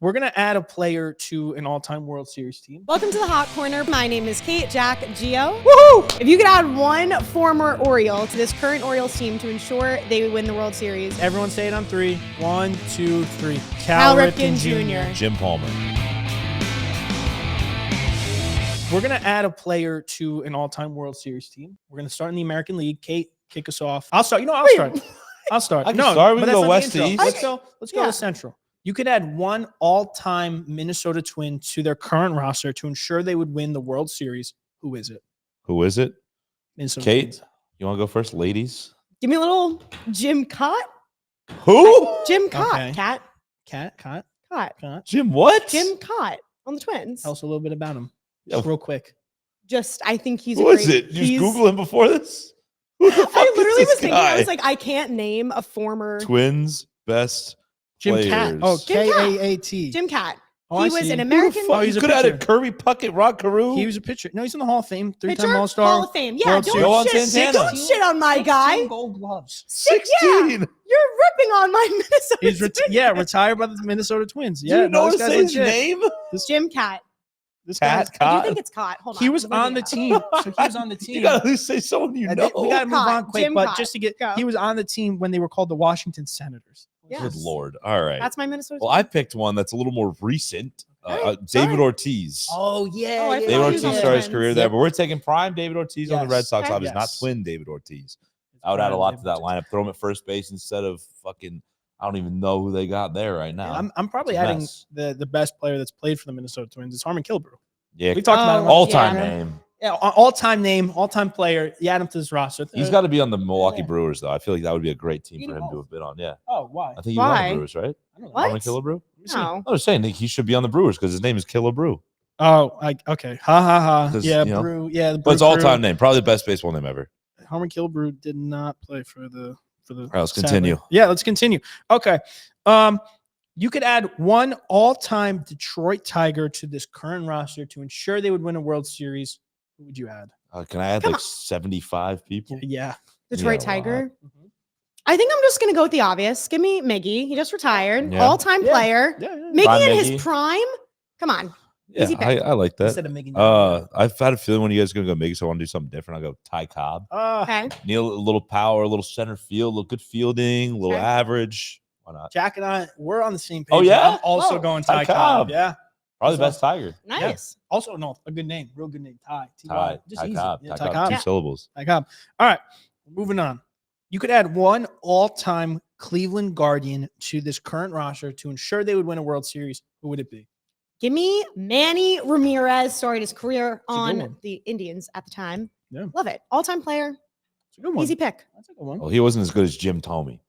We're going to add a player to an all-time World Series team. Welcome to the Hot Corner. My name is Kate, Jack, Gio. Woohoo! If you could add one former Oriole to this current Orioles team to ensure they would win the World Series. Everyone say it on three. 1, 2, 3. Cal Ripken Jr. Jim Palmer. We're going to add a player to an all-time World Series team. We're going to start in the American League. Kate, kick us off. I'll start. I'll start. I'll start. I can start. We but can that's go not west the to intro. east. Let's go to Central. You could add one all-time Minnesota Twin to their current roster to ensure they would win the World Series. Who is it? Who is it? Minnesota Kate, Twins. you want to go first, ladies? Give me a little Jim Cott. Who? Jim Cott. Okay. Cat. Cott. Jim what? Jim Cott on the Twins. Tell us a little bit about him. Yeah. Just real quick. I think he's Who is it? You just Google him before this? Who the fuck I literally is was this thinking, I guy? was like, I can't name a former Twins best Jim players. Cat. Oh, Jim Cat. K-A-A-T. Jim Cat. Oh, I He was see. an Who the American fuck- he's You a could have pitcher. added Kirby Puckett, Rod Carew. He was a pitcher. No, he's in the Hall of Fame. pitcher, Three-time All-Star. Hall of Fame. Yeah, World don't Series. Johan shit, Santana. don't shit on my guy. 16 Gold Gloves. 16. Yeah. You're ripping on my Minnesota He's Twins. retired by the Minnesota Twins. Do Yeah, you know this to guy's say his legit. name? Jim Cat. This Cat. guy's- I do Cott. think it's Cott. Hold on. He was I'm looking on the it up. team. So he was on the team. You got to at least say someone you And know. we got to move Cott. on quick, Jim but Cott. just to get, Go. he was on the team when they were called the Washington Senators. Yes. Good Lord. All right. That's my Minnesota Well, I picked one that's a little more recent. Sorry. David Ortiz. Oh, yeah. Oh, I David thought he was Ortiz on the started his Twins. career there, Yep. but we're taking prime David Ortiz on the Red Yes. Sox. Okay. Obviously, not Yes. twin David Ortiz. I would add a lot to that lineup. Throw him at first base instead of fucking. I don't even know who they got there right now. I'm probably It's a adding mess. the best player that's played for the Minnesota Twins. It's Harmon Killebrew. Yeah, We talked about him. all-time Yeah. name. Yeah, all-time name, all-time player. You add him to this roster. He's got to be on the Milwaukee Yeah. Brewers, though. I feel like that would be a great team You for him know. to have been on. Yeah, Oh, why? I think he was on Why? the Brewers, right? I don't know. What? Harmon Killebrew. No. I was saying that he should be on the Brewers because his name is Killebrew. Oh, okay. Ha ha ha. 'Cause, Yeah, you know, Brew. Yeah, the But it's Brew all-time crew. name, probably the best baseball name ever. Harmon Killebrew did not play for the. All right, let's sadly. continue. Yeah, let's continue. Okay. You could add one all-time Detroit Tiger to this current roster to ensure they would win a World Series. Who would you add? Can I add Come like on. 75 people? Yeah. Detroit Yeah, Tiger. Mhm. I think I'm just going to go with the obvious. Give me Miggy. He just retired. Yeah. All-time Yeah. player. Yeah. Miggy Prime in Miggy. his prime. Come on. Yeah, Easy pick. I like that. Instead of making. I've had a feeling when you guys are gonna go Miggy, so I want to do something different. I'll go Ty Cobb. Okay. Neil, a little power, a little center field, a little good fielding, a little Okay. average. Why not? Jack and I, we're on the same page. Oh, yeah? I'm also Whoa. going Ty Ty Cobb. Cobb. Yeah. Probably the So- best Tiger. Nice. Also, no, a good name. Real good name. Ty. Ty, Just Ty easy. Cobb. Yeah, Ty Ty Cobb. Cobb. Two Yeah. syllables. Ty Cobb. All right. Moving on. You could add one all-time Cleveland Guardian to this current roster to ensure they would win a World Series. Who would it be? Give me Manny Ramirez. Started his career a good on one. the Indians at the time. Yeah. Love it. All-time player. It's a good one. Easy pick. That's a good one. Well, he wasn't as good as Jim Tomey.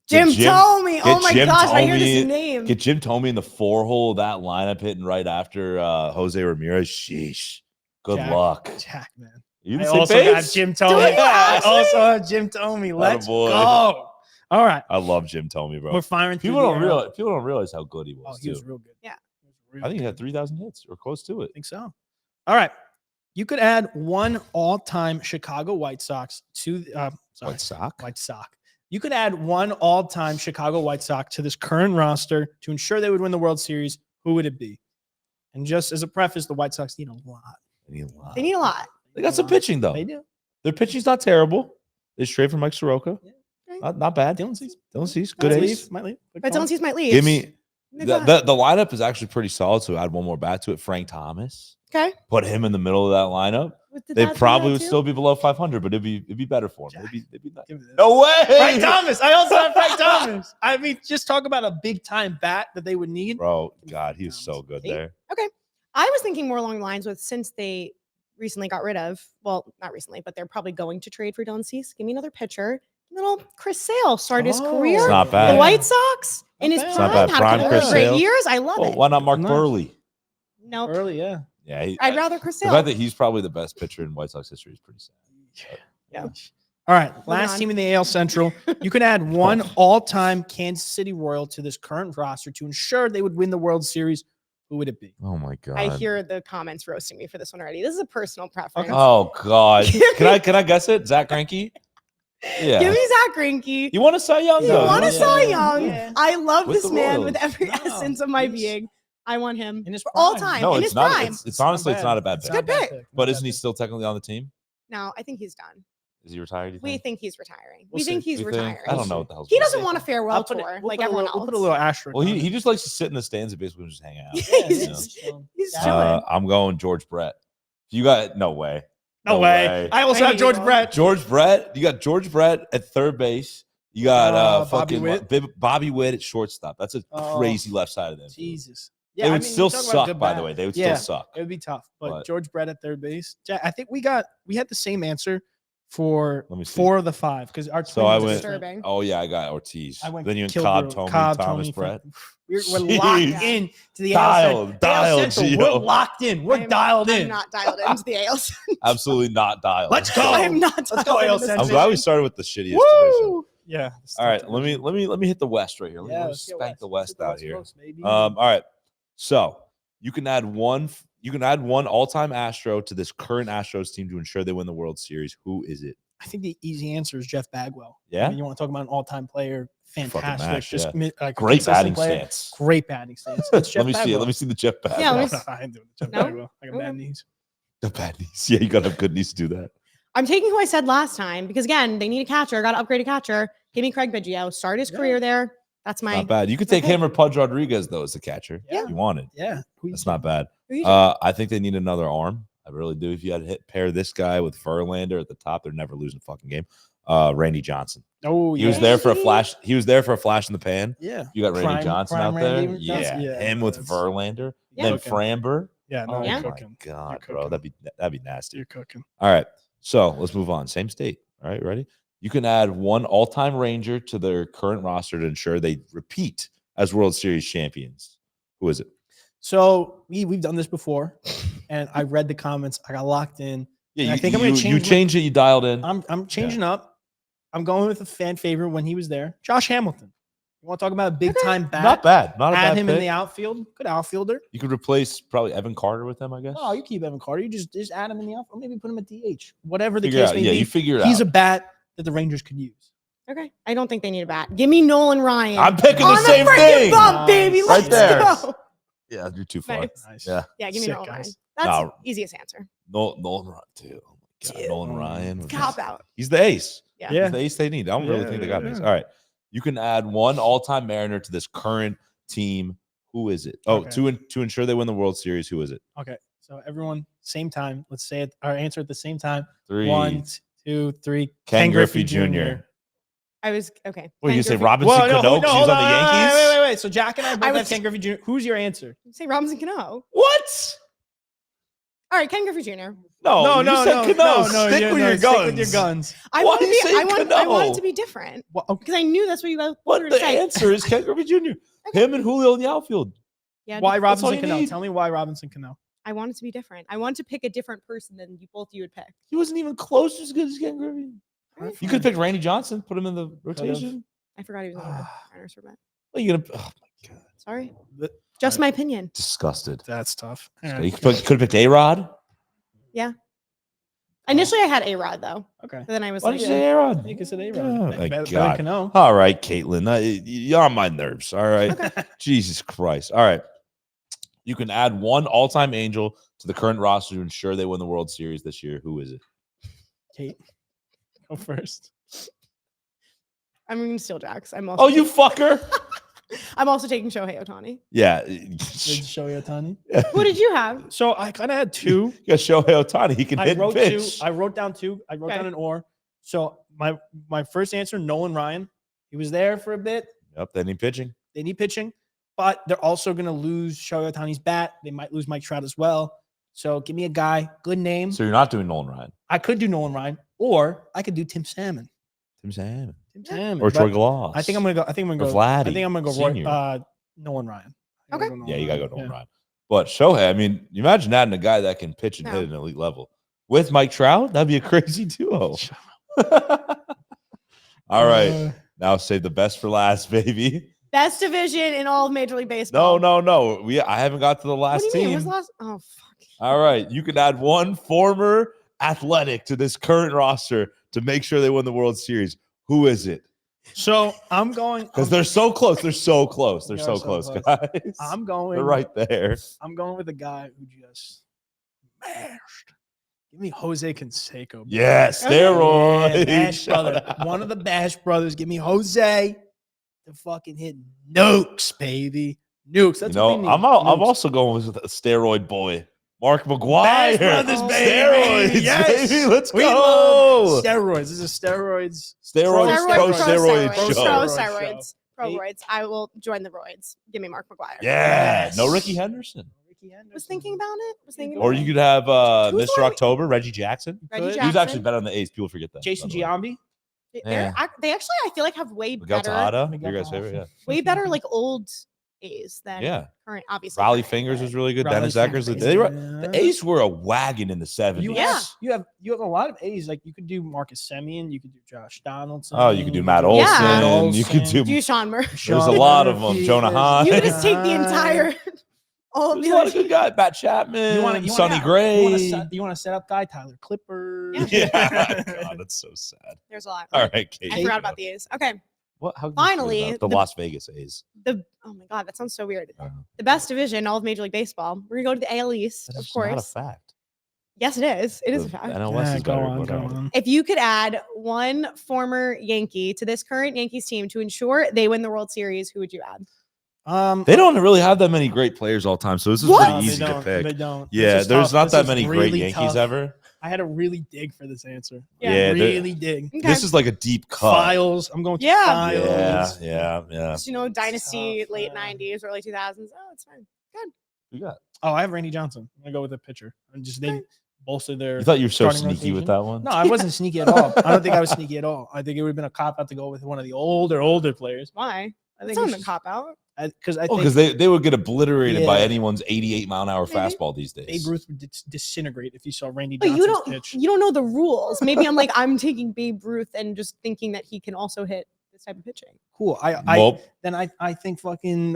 Jim Tomey. Oh get my Jim gosh, I hear this Thome- name. Get Jim Tomey in the 4-hole of that lineup hitting right after Jose Ramirez. Sheesh. Good Jack. luck. Jack, man. You I the same also page? got Jim Do Tomey. you I actually? also have Jim Tomey. Let's Attaboy. go. All right. I love Jim Tomey, bro. We're firing through People the don't arrow. realize how good he Oh, was, he was too. real good. Yeah. He was real I think he good. had 3,000 hits or close to it. I think so. All right. You could add one all-time Chicago White Sox to White Sox? White Sox. You could add one all-time Chicago White Sox to this current roster to ensure they would win the World Series. Who would it be? And just as a preface, the White Sox need a lot. They need a lot. They need a lot. They got some pitching, though. They do. Their pitching's not terrible. They straight from Mike Soroka. Yeah. Not bad. Dylan Cease. Dylan Cease, good Might ace. leave. Might leave. Good But call. Dylan Cease might leave. Give me No, the, go the ahead. the lineup is actually pretty solid. So add one more bat to it. Frank Thomas. Okay. Put him in the middle of that lineup. Did They that do probably that would too? still be below 500, but it'd be better for them. They'd be nice. Give me this. No way. Frank Thomas. I also have Frank Thomas. I mean, just talk about a big-time bat that they would need. Bro, God, he was so good Eight. there. I was thinking more along the lines with since they recently got rid of, well, not recently, but they're probably going to trade for Dylan Cease. Give me another pitcher. Little Chris Sale started his Oh. career. It's not The bad. White Sox in his It's prime, not bad. had Prime a couple Chris of great Sale. years. I love Well, it. why not Mark Nice. Burley? No, Early, yeah. Yeah, I'd rather Chris the Sale. fact that he's probably the best pitcher in White Sox history is pretty sad. Yeah. All right. Moving Last on. team in the AL Central. You could add one all-time Kansas City Royal to this current roster to ensure they would win the World Series. Who would it be? Oh my God. I hear the comments roasting me for this one already. This is a personal preference. Oh God. Can I guess it? Zach Greinke? Yeah. Give me Zach Greinke. You want to Cy Young? You though? want to yeah, Cy yeah, Young? yeah. I love With this the man Royals. with every No, essence of my he's- being. I want him In his for all prime. time. No, in it's his not. prime. It's honestly, it's not a bad It's pick. Good not a bad pick. But Not a isn't bad he pick. still technically on the team? No, I think he's done. Is he retired? You We think? think he's retiring. We'll we think see. he's You think? retiring. I don't know what the hell's He going doesn't on. want a farewell I'll put it- tour we'll like put a everyone little- else. We'll put a little asterisk. Well, on he it. just likes to sit in the stands and basically just hang out. Yeah, he's you know? just- chilling. he's Yeah. chilling. I'm going George Brett. You got no way. No way. I also I have hate George you all. Brett. George Brett. You got George Brett at third base. You got Bobby fucking Witt. Bobby Witt at shortstop. That's a Oh, crazy left side of them. Jesus. They would still you talk about suck, good by the bat. way. They would Yeah. still suck. It would be tough. But But- George Brett at third base. I think we had the same answer for Let me see. 4 of the 5 because our So I twins are went- different. Disturbing. Oh yeah, I got Ortiz. I went Then you went Kilbrew, Cobb, Thomas, Tony, Brett. We're Jeez. locked in to the Dialed, AL Central. Gio. We're locked in. We're dialed in. I'm not dialed into the ALs. Absolutely not dialed. Let's go. I am not Let's dialed go, into AL this Central. I'm glad we division. started with the shittiest division. Woo! Yeah. All right, let me hit the West right here. Let me let's get spank the Let's West hit out West here. Coast, baby. All right. So you can add one all-time Astro to this current Astros team to ensure they win the World Series. Who is it? I think the easy answer is Jeff Bagwell. Yeah? I mean, you want to talk about an all-time player? Fantastic. mash, just yeah. like a Great consistent batting player. stance. Great batting stance. It's Jeff Let me see it. Bagwell. Let me see the Jeff Bagwell. Yeah, let me I ain't doing it. Jeff No? Bagwell. I got bad Okay. knees. The bad knees. Yeah, you got to have good knees to do that. I'm taking who I said last time because again, they need a catcher. Got to upgrade a catcher. Give me Craig Biggio. Start his Yeah. career there. That's my. Not bad. You could my take pick. him or Pudge Rodriguez though as the catcher. Yeah. If you wanted. Yeah. Who you That's taking? not bad. Who you taking? I think they need another arm. I really do. If you had to pair this guy with Verlander at the top, they're never losing a fucking game. Randy Johnson. Oh, He yeah. was there for a flash. He was there for a flash in the pan. Yeah. You got Randy Prime- Johnson prime out there. Randy Yeah. Johnson? Yeah, Him with that's- Verlander. Yeah. Then Cooking. Framber. Yeah. No, Oh Yeah. you're my cooking. god, You're bro. cooking. That'd be nasty. You're cooking. All right. So let's move on. Same state. All right, ready? You can add one all-time Ranger to their current roster to ensure they repeat as World Series champions. Who is it? So we've done this before, and I read the comments. I got locked in. Yeah, And I you, think I'm gonna you change my- changed it. You dialed in. I'm changing up. I'm going with a fan favorite when he was there, Josh Hamilton. You want to talk about a big time bat? Not bad. Not a Add bad him pick. in the outfield. Good outfielder. You could replace probably Evan Carter with him, I guess. Oh, you keep Evan Carter. You just add him in the outfield. Or maybe put him at DH. Whatever the Figure case out. may Yeah, be. you figure it He's out. a bat that the Rangers could use. Okay. I don't think they need a bat. Give me Nolan Ryan. I'm picking on the same freaking thing. bump, baby. Nice. Let's Right there. go. Yeah, you're too far. Nice. Nice. Yeah. Yeah, give me Sick, Nolan Ryan. guys. That's No. easiest answer. Nolan Ryan too. Oh my God, Yeah. Nolan Ryan. Cop out. He's the ace. Yeah. Yeah. He's the ace they need. I don't really Yeah, think they got an ace. yeah. All right. You can add one all-time Mariner to this current team. Who is it? Oh, Okay. to ensure they win the World Series. Who is it? Okay. So everyone, same time. Let's say it, our answer at the same time. 3. 1, 2, 3. Ken Griffey Jr. I was okay. What, you Ken say Griffey- Robinson Cano? 'cause he's on the Yankees? Wait. So Jack and I both I have was- Ken Griffey Jr. Who's your answer? Say Robinson Cano. What? All right, Ken Griffey Jr. No, you said Cano. Stick with your guns. Stick with your guns. I Why want to you be. say I want it Cano? to be different Well, okay. because I knew that's what you guys What were the to say. answer is Ken Griffey Jr. Him and Julio in the outfield. Yeah, Why That's all Robinson you Cano? need. Tell me why Robinson Cano. I want it to be different. I want to pick a different person than both you would pick. He wasn't even close to as good as Ken Griffey. Alright, You could have picked Randy Johnson, put him in the rotation. I forgot he was on the Mariners for a bit. What are you gonna? Oh my god! Sorry, Th- just my opinion. Disgusted. That's tough. You could have picked A-Rod. Initially, I had A Rod though, Okay. but then I was Why like, did you say A-Rod? You can say Oh, my better God. Cano. All right, Caitlin, you're on my nerves. All right, Jesus Christ. All right, you can add one all-time Angel to the current roster to ensure they win the World Series this year. Who is it? Kate, go first. I'm going to steal Jax. I'm also. Oh, you fucker! I'm also taking Shohei Ohtani. Yeah, Did Shohei Ohtani. Who did you have? So I kind of had two. You got Shohei Ohtani. He can I hit and wrote two. pitch. I wrote down two. I wrote Okay. down an or. So my first answer, Nolan Ryan. He was there for a bit. Yep, they need pitching. They need pitching, but they're also going to lose Shohei Ohtani's bat. They might lose Mike Trout as well. So give me a guy, good name. So you're not doing Nolan Ryan, I could do Nolan Ryan, or I could do Tim Salmon. Tim Salmon, Tim Salmon. or but Troy Glass. I think I'm gonna go. I think I'm gonna Or go. Vladdy, I think I'm gonna go. Senior. Nolan Ryan. Okay. Yeah, you gotta go Nolan Ryan. But Shohei, I mean, you imagine adding a guy that can pitch and No. hit at an elite level with Mike Trout. That'd be a crazy duo. All right, now save the best for last, baby. Best division in all of Major League Baseball. No. I haven't got to the What last do you mean? team. What's the last? Oh fuck. All right, you can add one former Athletic to this current roster to make sure they win the World Series. Who is it? So I'm going Because they're so close. They're so close. They're They so are so close, close. guys. I'm going. They're right there. I'm going with a guy who just mashed. Give me Jose Canseco. Bro. Yeah, steroids. Yeah, Bash Shout brother. out. One of the Bash brothers. Give me Jose to fucking hit nukes, baby. Nukes. That's what we need. I'm Nukes. also going with a steroid boy, Mark McGuire. Bash brothers, baby. Steroids, Yes. baby. Let's We go. love steroids. This is steroids. Steroids, pro steroids pro show. steroids. Pro Hey. roids. I will join the roids. Give me Mark McGuire. Yeah, Yes. no Ricky Henderson. Was thinking about it. Was thinking Or about you it. could have Who's Mr. the one- October, Reggie Jackson. Reggie Could. Jackson. He's actually better on the A's. People forget that. Jason by the way. Giambi. They're they actually, I feel like, have way Miguel better, Tejada, Miguel your guys' favorite, Tejada. yeah. way better like old A's than Yeah. current. Obviously, Raleigh current, Fingers but- was really good. Raleigh Dennis Eckers. Fingers. The A's were a wagon in the 70s. You Yeah. you have a lot of A's. Like you could do Marcus Semien, you could do Josh Donaldson. Oh, you could do Matt do Olson. Yeah. You could do. Do Sean Murphy. There's a lot of them. Jonah Hahn. You could just take the entire. All of There's the a lot other of good guys. Matt Chapman. You want to Sonny You Gray. want to set up guy Tyler Clipper. Yeah. Yeah. God, that's so sad. There's a lot. All right, Kate. I forgot about the A's. Okay. What? How could you forget Finally, about the the- Las Vegas A's. Oh my God, that sounds so weird. Uh, The best division, all of Major League Baseball. We're gonna go to the AL East, That's of just not a course. fact. Yes, it is. It is a The fact. NL Yeah, West is go better. on, but go alright. on. If you could add one former Yankee to this current Yankees team to ensure they win the World Series, who would you add? They don't really have that many great players all time, so this is What? pretty They easy to don't, pick. They don't. Yeah, This is there's tough. not This that is many great really Yankees tough. ever. I had to really dig for this answer. Yeah. Yeah, they're- really dig. Okay. This is like a deep cut. Files. I'm going to Yeah. files. Yeah. Just, Dynasty, Tough, late man. 90s, early 2000s. Oh, it's fine. You got. Oh, I have Randy Johnson. I'm gonna go with a pitcher. And just they Okay. bolster their. You thought you were so starting sneaky with rotation. that one. No, I wasn't sneaky at all. I don't think I was sneaky at all. I think it would have been a cop out to go with one of the older players. Why? I It's think not it's a cop out. because I Oh, think because they would get obliterated by Yeah. anyone's 88-mile-an-hour Maybe. fastball these days. Babe Ruth would disintegrate if you saw Randy But Johnson's you pitch. don't know the rules. Maybe I'm taking Babe Ruth and just thinking that he can also hit this type of pitching. Cool. Well, I think fucking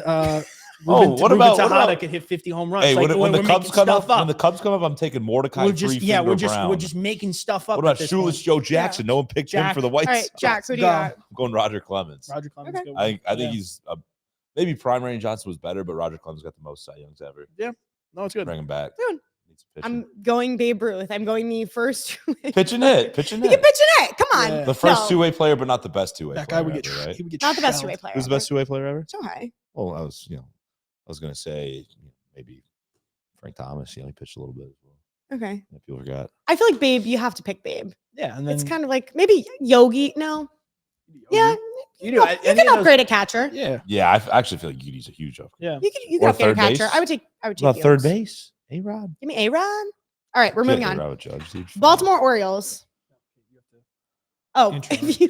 what Ruben about- Tejada could hit 50 home runs. hey, Like, when the we're Cubs making come up, stuff when the Cubs come up, I'm taking Mordecai. we're just Brown. we're just making stuff up. What about at this shoeless point. Joe Jackson? No one picked him Jack. for the White All right, Sox. Jax, what do you Go. got? I'm going Roger Clemens. Roger Clemens. Okay. good I one. think Yeah. he's maybe Prime Randy Johnson was better, but Roger Clemens got the most Cy Youngs ever. No, it's good. Bring him back. Good. Needs pitching. I'm going Babe Ruth. I'm going the first. Pitch and hit. He can pitch and hit. Come on. Yeah. The first No. two-way player, but not the best two-way. That guy would player get ever, right? he would get Not the best shelled. two-way player. Who's the best two-way player ever? So high. Well, I was gonna say maybe Frank Thomas. He only pitched a little bit as well. Okay. If people forgot. I feel like Babe, you have to pick Babe. Yeah, and then It's kind of like maybe Yogi. No. Yeah. You You do. can, you can upgrade a catcher. Yeah, Yeah, I actually feel like Yudi's a huge upgrade. yeah. You Or can upgrade a third base? catcher. I would take About third Yogs. base, A-Rod. Give me A-Rod. All right, we're moving on. A-Rod with Judge, dude. Baltimore Orioles. Oh, Intro. if you,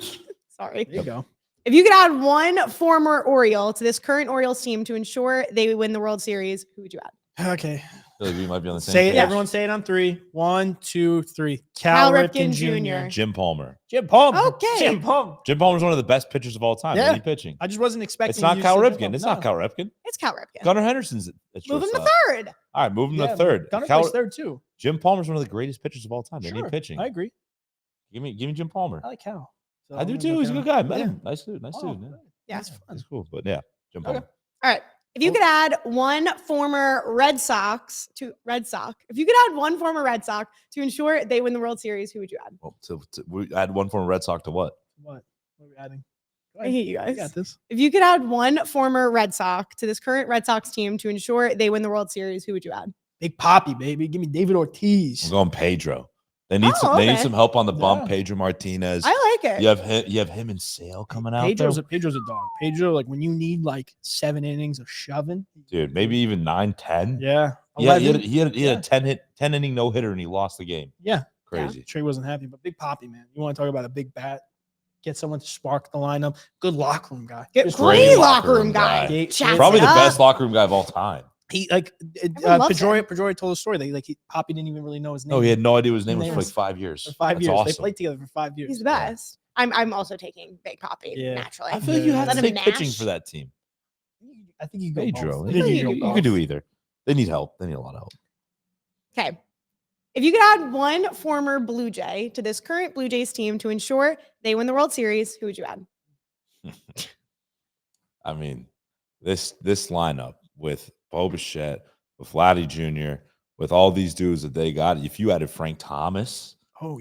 sorry. There you go. If you could add one former Oriole to this current Orioles team to ensure they win the World Series, who would you add? Okay, I feel like we might be on the same say it. page. Yeah. Everyone say it on 3. 1, 2, 3. Cal Cal Ripken Ripken Jr. Jr. Jim Palmer. Jim Palmer. Okay. Jim Palmer. Jim Palmer's one of the best pitchers of all time. Yeah. Any pitching. I just wasn't expecting. It's not you to Cal say Jim Ripken. Palmer. It's No. not Cal Ripken. It's Cal Ripken. Gunnar Henderson's at Move him to shortstop. third. All right, move him Yeah, to third. Gunnar Cal- plays third too. Jim Palmer's one of the greatest pitchers of all time. They Sure, need pitching. I agree. Give me Jim Palmer. I like Cal. So I I'm do gonna too. go He's a Cal. good guy. Met Yeah. him. Nice dude. Nice Oh, dude. Yeah. good. Yeah. That's fun. That's cool. But yeah, Jim Okay. Palmer. All right. If you could add one former Red Sox to Red Sox, if you could add one former Red Sox to ensure they win the World Series, who would you add? Well, we add one from Red Sox to what? What? What are we adding? Go I ahead. hate you You guys. got this. If you could add one former Red Sox to this current Red Sox team to ensure they win the World Series, who would you add? Big Poppy, baby. Give me David Ortiz. I'm going Pedro. They need Oh, They need okay. some help on the bump. Yeah. Pedro Martinez. I like it. You have him and Sale coming out Pedro's there. Pedro's a dog. Pedro, like when you need like 7 innings of shoving, Dude, maybe even 9, 10. yeah, Yeah, 11. he had a 10 inning no hitter and he lost the game. Yeah. Crazy. Trey wasn't happy, but Big Poppy, man, you want to talk about a big bat? Get someone to spark the lineup. Good locker room guy. Get Just great great locker room locker guy. room guy. Chats Probably it the up. best locker room guy of all time. He like Everyone loves Pedroia told a story. Poppy didn't even really know his name. No, he had no idea what his name was Name for like was- 5 years. for 5 That's years. Awesome. They played together for 5 years. He's the best. I'm also taking Big Poppy Yeah. naturally. I feel like you Yeah. have Let to him take pitching mash. for that team. I think you go Pedro. both. I I think think you, you you go could both. do either. They need help. They need a lot of help. Okay. If you could add one former Blue Jay to this current Blue Jays team to ensure they win the World Series, who would you add? I mean, this lineup with Bo Bichette, with Vladdy Jr., with all these dudes that they got, if you added Frank Thomas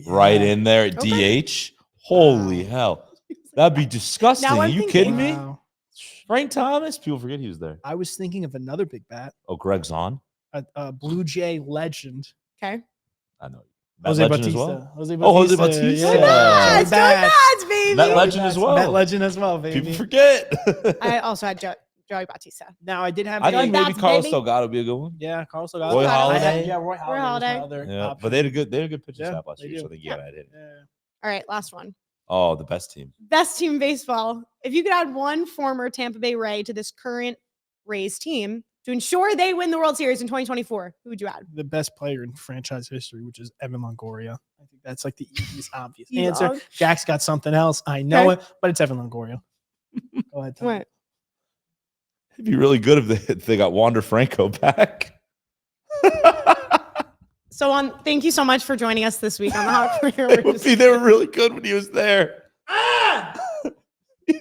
right in there at DH, holy hell. That'd be disgusting. Now Are I'm you thinking- kidding me? Wow. Frank Thomas? People forget he was there. I was thinking of another big bat, Oh, Greg Zahn? a Blue Jay legend. Okay. I know. Met Jose legend as Bautista. well. Jose Oh, Jose Bautista. Bautista. Yeah. Yeah. Bats, Joey Joey Bats. Bats, baby. Met Joey legend Bats. as well. Met legend as well, baby. People forget. I also had Joey Bautista. Now I did have. I Joey think maybe Bats, Carlos baby. Delgado would be a good one. Yeah, Carlos Roy Delgado. Halladay. Yeah, Roy Halladay. Was my other Yeah, option. but they had a good pitching Yeah, staff last they year, do. so I think Yeah. that hit it. Yeah. All right, last one. Oh, the best team. Best team in baseball. If you could add one former Tampa Bay Ray to this current Rays team to ensure they win the World Series in 2024, who would you add? The best player in franchise history, which is Evan Longoria. I think that's like the easiest, obvious You answer. love- Jack's got something else. I know Okay. it, but it's Evan Longoria. Go ahead. Tom. What? It'd be really good if they got Wander Franco back. So thank you so much for joining us this week on the Hot Corner. They were really good when he was there.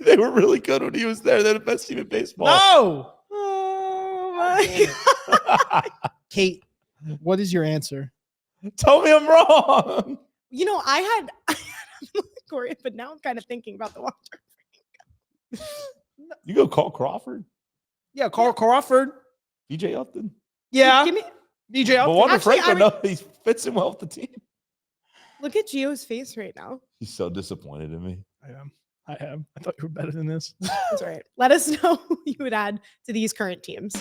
They were really good when he was there. They're the best team in baseball. No, Oh my. Kate. What is your answer? Tell me I'm wrong. You know, I had Corey, but now I'm kind of thinking about the Wander. You go call Crawford, Yeah, Carl Crawford. BJ Upton. Yeah, Give me DJ. But Upton. Wander Actually, Franco, no, he fits in well with the team. look at Gio's face right now. He's so disappointed in me. I am. I thought you were better than this. That's right. Let us know who you would add to these current teams.